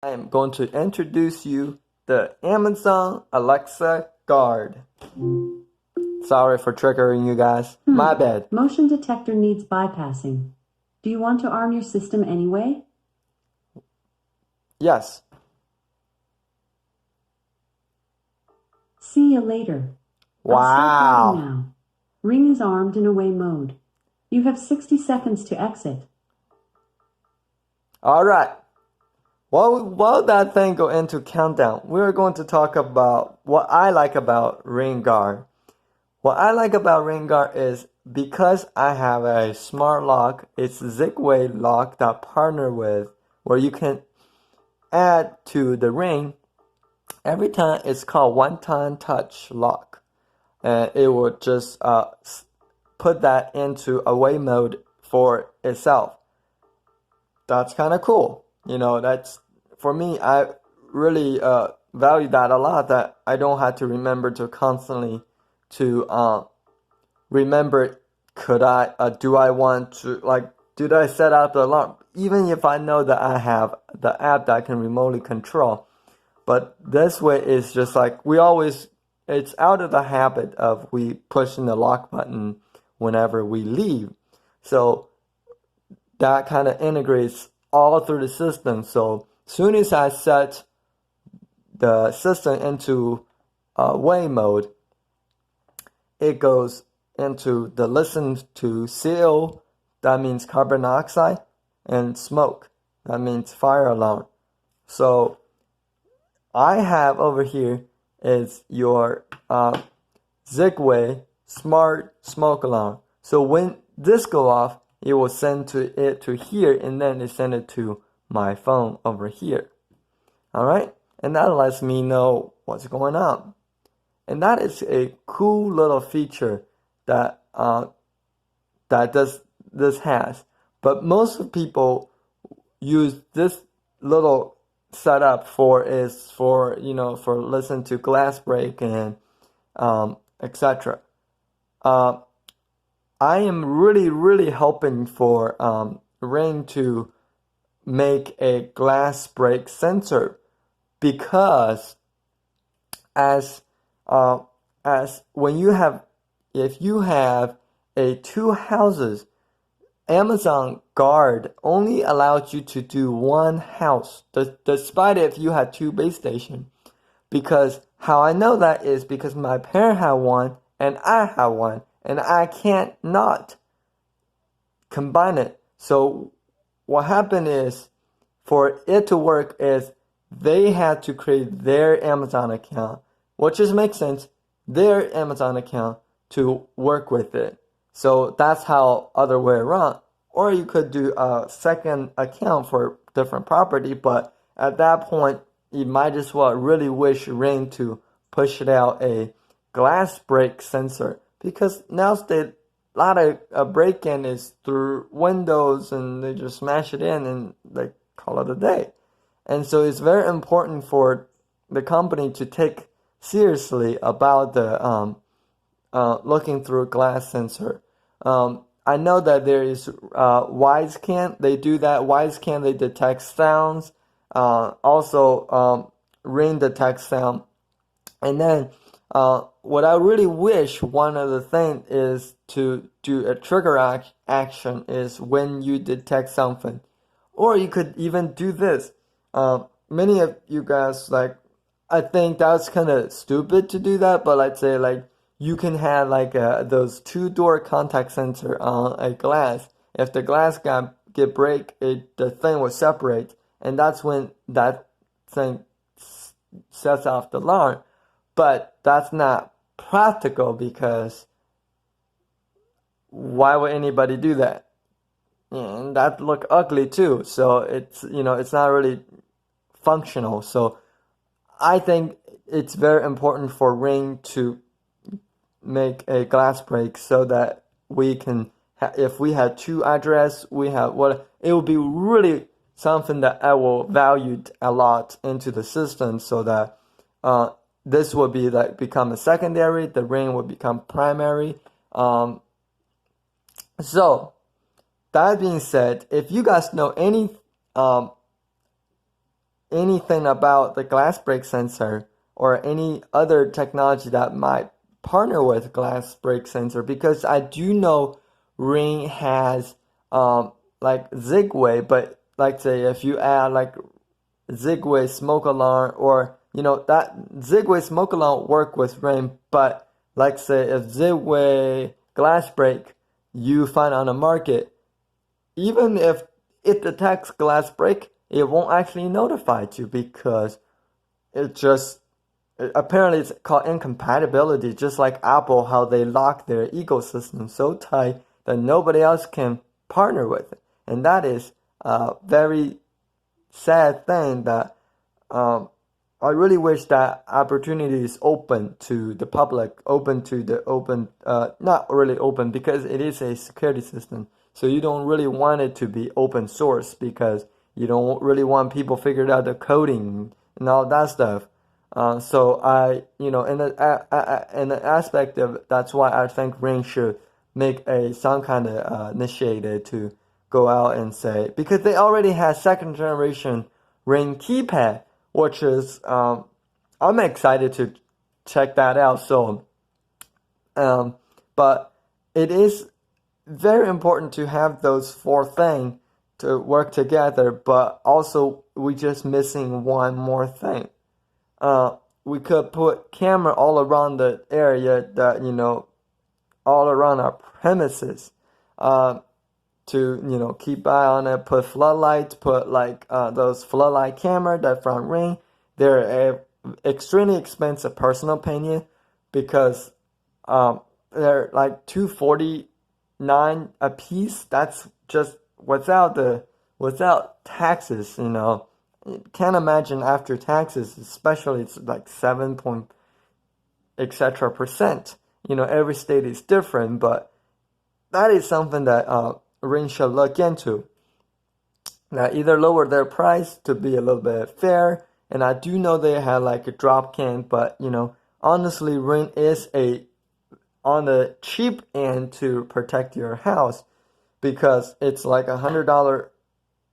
I am going to introduce you the Amazon Alexa Guard. Sorry for triggering you guys. My bad. Motion detector needs bypassing. Do you want to arm your system anyway? Yes. See you later. I'll start Ring Wow. now. Ring is armed in away mode. You have 60 seconds to exit. All right. While that thing go into countdown, we're going to talk about what I like about Ring Guard. What I like about Ring Guard is because I have a smart lock, it's Zigway lock that partner with where you can add to the ring. Every time it's called one-time touch lock, and it will just put that into away mode for itself. That's kind of cool. That's for me. I really value that a lot. That I don't have to remember to constantly to remember. Do I want to did I set up the alarm? Even if I know that I have the app that I can remotely control. But this way is just like it's out of the habit of we pushing the lock button whenever we leave. So that kind of integrates all through the system. So soon as I set the system into way mode, it goes into the listen to CO, that means carbon dioxide, and smoke, that means fire alarm. So I have over here is your Zigway smart smoke alarm. So when this go off, it will send it to here, and then it send it to my phone over here. All right, and that lets me know what's going on. And that is a cool little feature that this has. But most people use this little setup for listen to glass break and etc. I am really hoping for Ring to make a glass break sensor, because as when you have if you have a two houses, Amazon Guard only allows you to do one house, despite if you had two base stations. Because how I know that is because my parent had one and I have one, and I can't not combine it. So what happened is, for it to work is they had to create their Amazon account, which just makes sense, their Amazon account to work with it. So that's how other way around. Or you could do a second account for different property, but at that point, you might as well really wish Ring to push it out a glass break sensor, because nowadays a lot of break-in is through windows and they just smash it in and they call it a day. And so it's very important for the company to take seriously about the looking through a glass sensor. I know that there is WiseCan. They do that. WiseCan, they detect sounds. Also, Ring detects sound. And then what I really wish, one of the things is to do a trigger action is when you detect something. Or you could even do this. Many of you guys, I think that's kind of stupid to do that, but let's say you can have those two-door contact sensor on a glass. If the glass get break, the thing will separate, and that's when that thing sets off the alarm. But that's not practical, because why would anybody do that? And that look ugly too. So it's not really functional. So I think it's very important for Ring to make a glass break, so that we can if we had two address, we have it will be really something that I will value a lot into the system, so that this will be become a secondary, the Ring will become primary. So that being said, if you guys know any anything about the glass break sensor or any other technology that might partner with glass break sensor, because I do know Ring has like Zigway, but like say if you add like Zigway smoke alarm, or that Zigway smoke alarm work with Ring, but like say if Zigway glass break you find on the market, even if it detects glass break, it won't actually notify you because it just apparently it's called incompatibility, just like Apple, how they lock their ecosystem so tight that nobody else can partner with it. And that is a very sad thing that I really wish that opportunity is open to the public, open to the open, not really open because it is a security system. So you don't really want it to be open source because you don't really want people figured out the coding and all that stuff. So in the aspect of that's why I think Ring should make some kind of initiative to go out and say, because they already have second generation Ring keypad, which is I'm excited to check that out. So, but it is very important to have those four things to work together. But also, we just missing one more thing. We could put camera all around the area that all around our premises. To keep eye on it, put floodlights, put like those floodlight camera that from Ring. They're extremely expensive, personal opinion, because they're like $249 a piece. That's just without taxes. Can't imagine after taxes, especially it's like 7 point etc. percent. Every state is different, but that is something that Ring should look into. Now, either lower their price to be a little bit fair, and I do know they have like a drop can, but honestly, Ring is on the cheap end to protect your house because it's like $100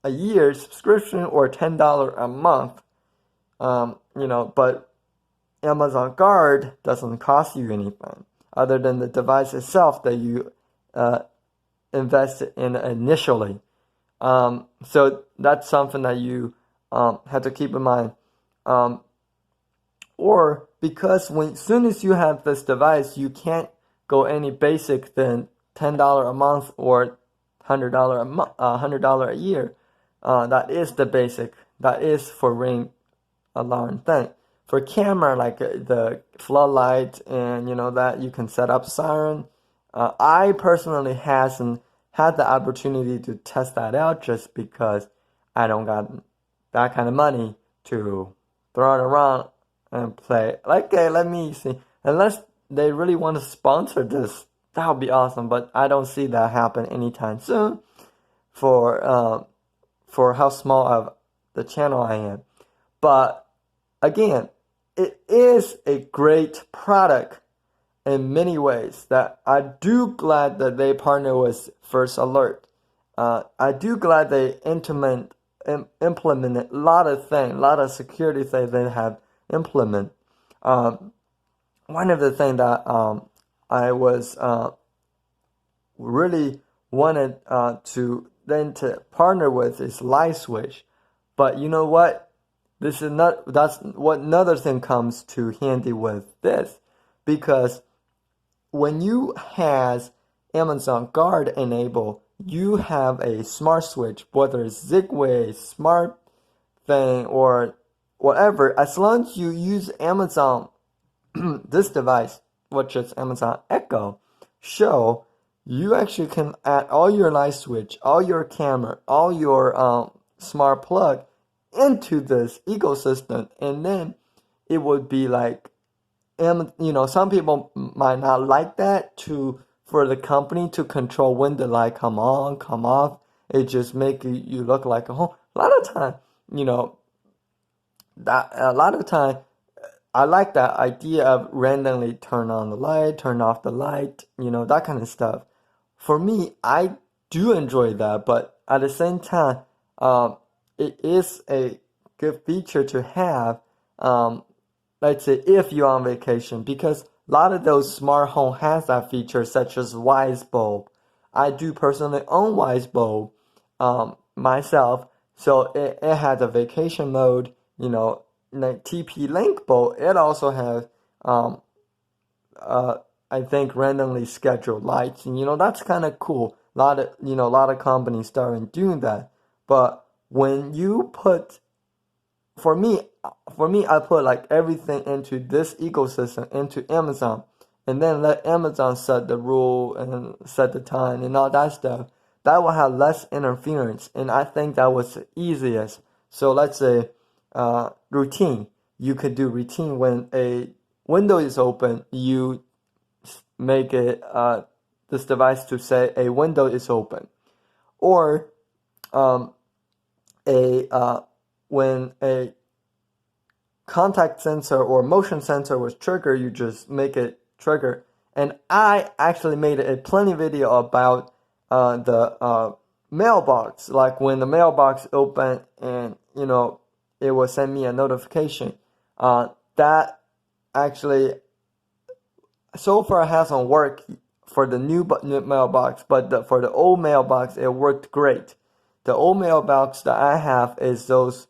a year subscription or $10 a month. But Amazon Guard doesn't cost you anything other than the device itself that you invested in initially. So that's something that you have to keep in mind. Or because soon as you have this device, you can't go any basic than $10 a month or $100 a year. That is the basic. That is for Ring alarm thing. For camera, like the floodlight and that you can set up siren. I personally hasn't had the opportunity to test that out just because I don't got that kind of money to throw it around and play. Like, okay, let me see. Unless they really want to sponsor this, that would be awesome. But I don't see that happen anytime soon for how small of the channel I am. But again, it is a great product in many ways that I do glad that they partner with First Alert. I do glad they implemented a lot of things, a lot of security things they have implemented. One of the things that I was really wanted to partner with is Light Switch. But you know what? That's what another thing comes to handy with this, because when you has Amazon Guard enabled, you have a smart switch, whether it's Zigway, smart thing, or whatever. As long as you use Amazon, this device, which is Amazon Echo Show, you actually can add all your light switch, all your camera, all your smart plug into this ecosystem, and then it would be like, some people might not like that for the company to control when the light come on, come off. It just make you look like a home. A lot of time, I like that idea of randomly turn on the light, turn off the light, that kind of stuff. For me, I do enjoy that, but at the same time, it is a good feature to have, let's say if you're on vacation, because a lot of those smart home has that feature, such as Wise Bulb. I do personally own Wise Bulb myself, so it has a vacation mode, like TP-Link bulb. It also has I think randomly scheduled lights, and that's kind of cool. A lot of companies starting doing that. But when you put, for me, I put like everything into this ecosystem, into Amazon, and then let Amazon set the rule and set the time and all that stuff. That will have less interference, and I think that was the easiest. So let's say routine. You could do routine when a window is open. You make it this device to say a window is open, or when a contact sensor or motion sensor was triggered, you just make it trigger. And I actually made a plenty video about the mailbox, like when the mailbox open and it will send me a notification. That actually so far hasn't worked for the new mailbox, but for the old mailbox it worked great. The old mailbox that I have is those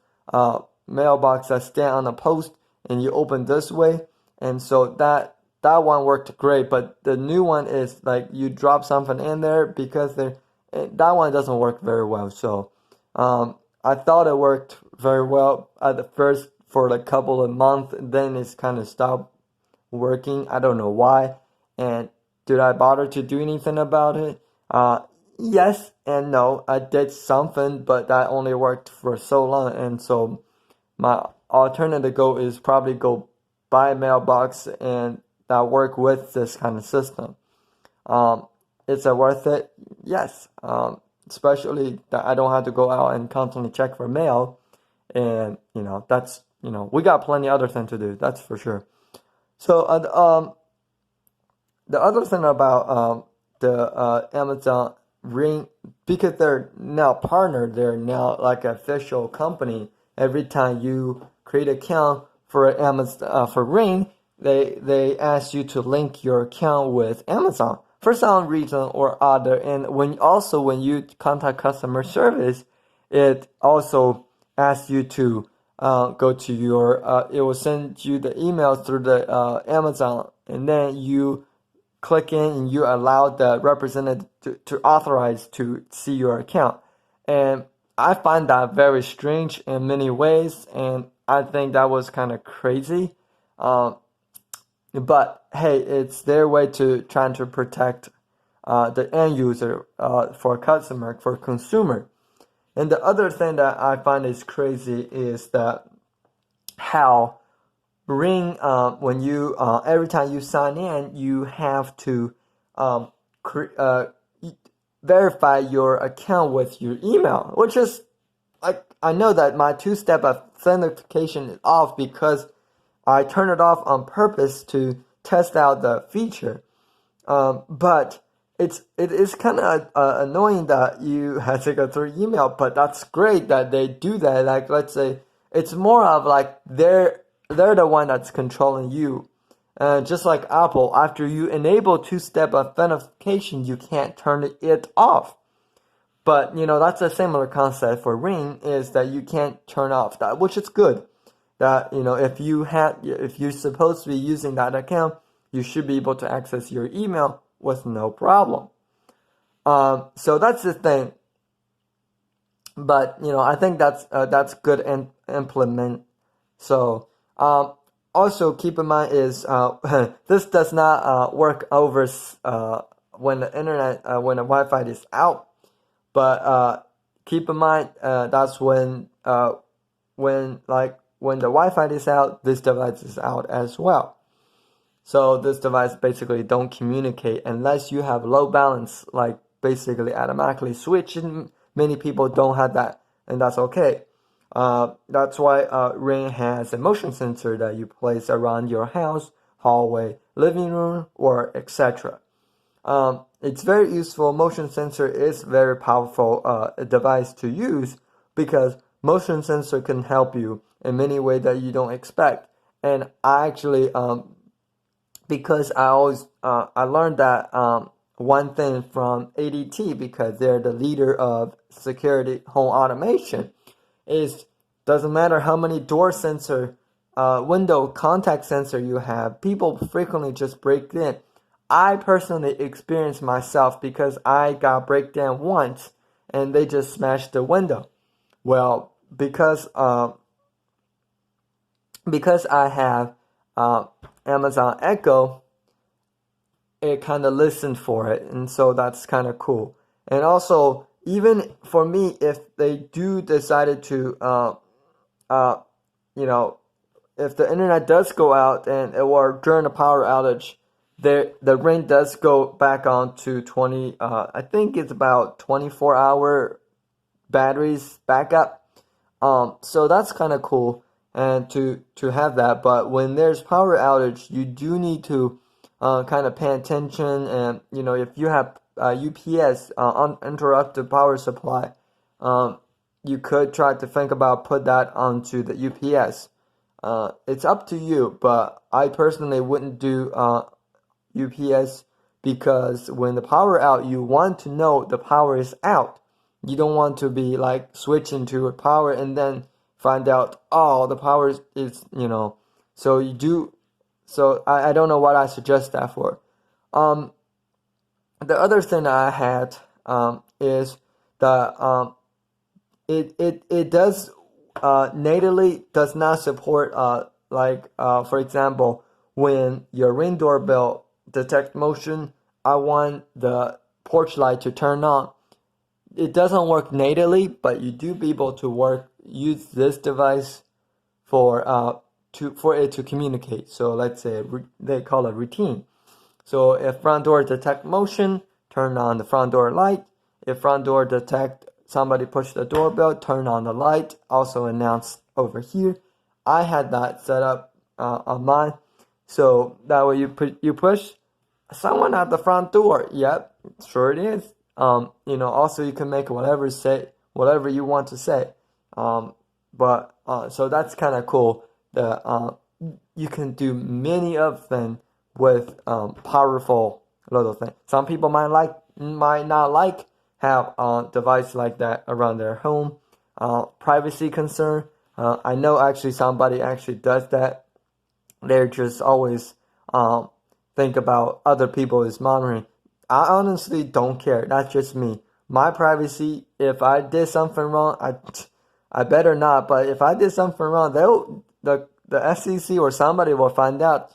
mailbox that stand on a post and you open this way, and so that one worked great. But the new one is like you drop something in there, because that one doesn't work very well. So I thought it worked very well at the first for a couple of months, then it's kind of stopped working. I don't know why. And did I bother to do anything about it? Yes and no. I did something, but that only worked for so long, and so my alternative goal is probably go buy a mailbox and that work with this kind of system. Is it worth it? Yes. Especially that I don't have to go out and constantly check for mail, and that's we got plenty other things to do. That's for sure. So the other thing about the Amazon Ring, because they're now partnered, they're now like an official company. Every time you create an account for Amazon for Ring, they ask you to link your account with Amazon for some reason or other. And when you contact customer service, it also asks you to go to your. It will send you the email through the Amazon, and then you click in and you allow the representative to authorize to see your account. And I find that very strange in many ways, and I think that was kind of crazy. But hey, it's their way to trying to protect the end user, for customer, for consumer. And the other thing that I find is crazy is that how Ring, when you every time you sign in, you have to verify your account with your email, which is like, I know that my two-step authentication is off because I turned it off on purpose to test out the feature. But it is kind of annoying that you have to go through email, but that's great that they do that. Like, let's say it's more of like they're the one that's controlling you. Just like Apple, after you enable two-step authentication, you can't turn it off. But that's a similar concept for Ring, is that you can't turn off that, which is good. That if you're supposed to be using that account, you should be able to access your email with no problem. So that's the thing. But I think that's good and implement. So also keep in mind is this does not work over when the internet when the Wi-Fi is out. But keep in mind that's when the Wi-Fi is out, this device is out as well. So this device basically don't communicate unless you have low balance, like basically automatically switch. And many people don't have that, and that's okay. That's why Ring has a motion sensor that you place around your house, hallway, living room, or etc. It's very useful. Motion sensor is very powerful device to use because motion sensor can help you in many ways that you don't expect. And I actually, because I learned that one thing from ADT, because they're the leader of security home automation, is doesn't matter how many door sensor, window contact sensor you have, people frequently just break in. I personally experienced myself because I got break down once and they just smashed the window. Well, because I have Amazon Echo, it kind of listened for it, and so that's kind of cool. And also, even for me, if they do decided to, you know, if the internet does go out or during a power outage, the Ring does go back on to 20. I think it's about 24-hour batteries backup. So that's kind of cool, and to have that. But when there's power outage, you do need to kind of pay attention. And if you have UPS, uninterrupted power supply, you could try to think about put that onto the UPS. It's up to you, but I personally wouldn't do UPS, because when the power out, you want to know the power is out. You don't want to be like switching to a power and then find out, oh, the power is so you do. So I don't know what I suggest that for. The other thing I had is the it does natively does not support for example, when your Ring doorbell detect motion, I want the porch light to turn on. It doesn't work natively, but you do be able to use this device for it to communicate. So let's say they call it routine. So if front door detect motion, turn on the front door light. If front door detect somebody push the doorbell, turn on the light. Also announced over here. I had that set up on mine. So that way you push someone at the front door. Yep, sure it is. Also you can make whatever you want to say. But so that's kind of cool. You can do many of them with powerful little things. Some people might not like have a device like that around their home. Privacy concern. I know actually somebody actually does that. They're just always think about other people is monitoring. I honestly don't care. That's just me. My privacy. If I did something wrong, I better not. But if I did something wrong, the FCC or somebody will find out.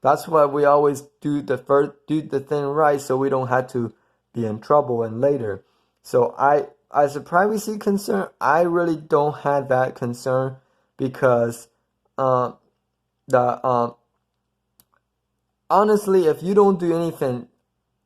That's why we always do the thing right, so we don't have to be in trouble and later. So as a privacy concern, I really don't have that concern, because honestly, if you don't do anything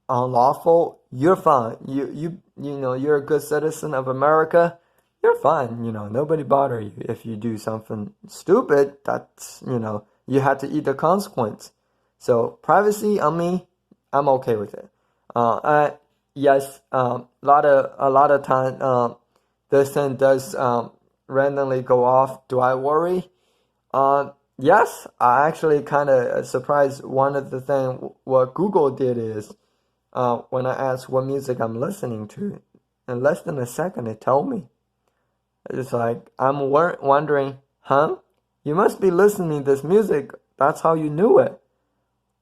unlawful, you're fine. You're a good citizen of America. You're fine. Nobody bother you. If you do something stupid, that's you have to eat the consequence. So privacy on me, I'm okay with it. Yes, a lot of time this thing does randomly go off. Do I worry? Yes, I actually kind of surprised. One of the thing what Google did is when I asked what music I'm listening to, in less than a second it told me. It's like, I'm wondering, huh? You must be listening to this music. That's how you knew it.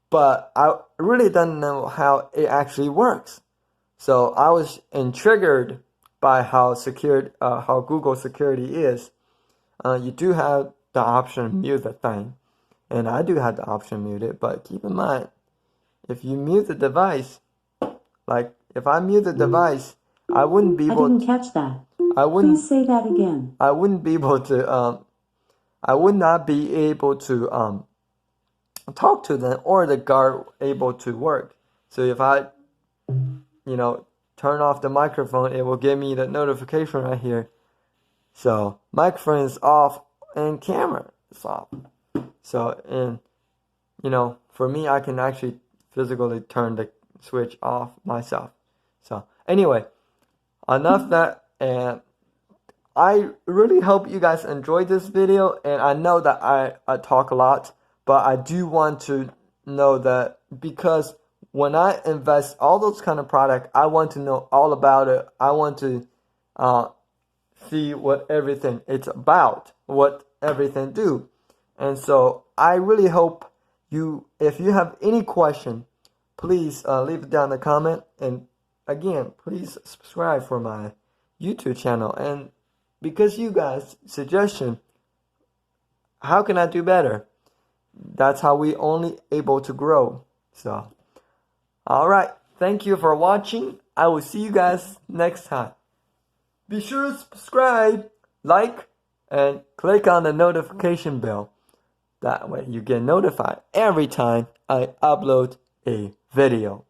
But I really don't know how it actually works. So I was intrigued by how Google security is. You do have the option to mute the thing. And I do have the option to mute it. But keep in mind, if you mute the device, like if I mute the device, I wouldn't be able I didn't catch that. I wouldn't. Please say that again. I wouldn't be able to. I would not be able to talk to them, or the guard able to work. So if I, turn off the microphone, it will give me the notification right here. So microphone is off and camera is off. So for me, I can actually physically turn the switch off myself. So anyway, enough that, and I really hope you guys enjoyed this video, and I know that I talk a lot, but I do want to know that because when I invest all those kind of product, I want to know all about it. I want to see what everything it's about, what everything do. And so I really hope if you have any question, please leave it down in the comment. And again, please subscribe for my YouTube channel. And because you guys suggestion, how can I do better? That's how we only able to grow. So, all right. Thank you for watching. I will see you guys next time. Be sure to subscribe, like, and click on the notification bell. That way you get notified every time I upload a video.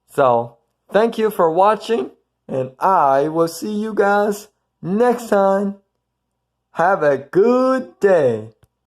So, thank you for watching, and I will see you guys next time. Have a good day.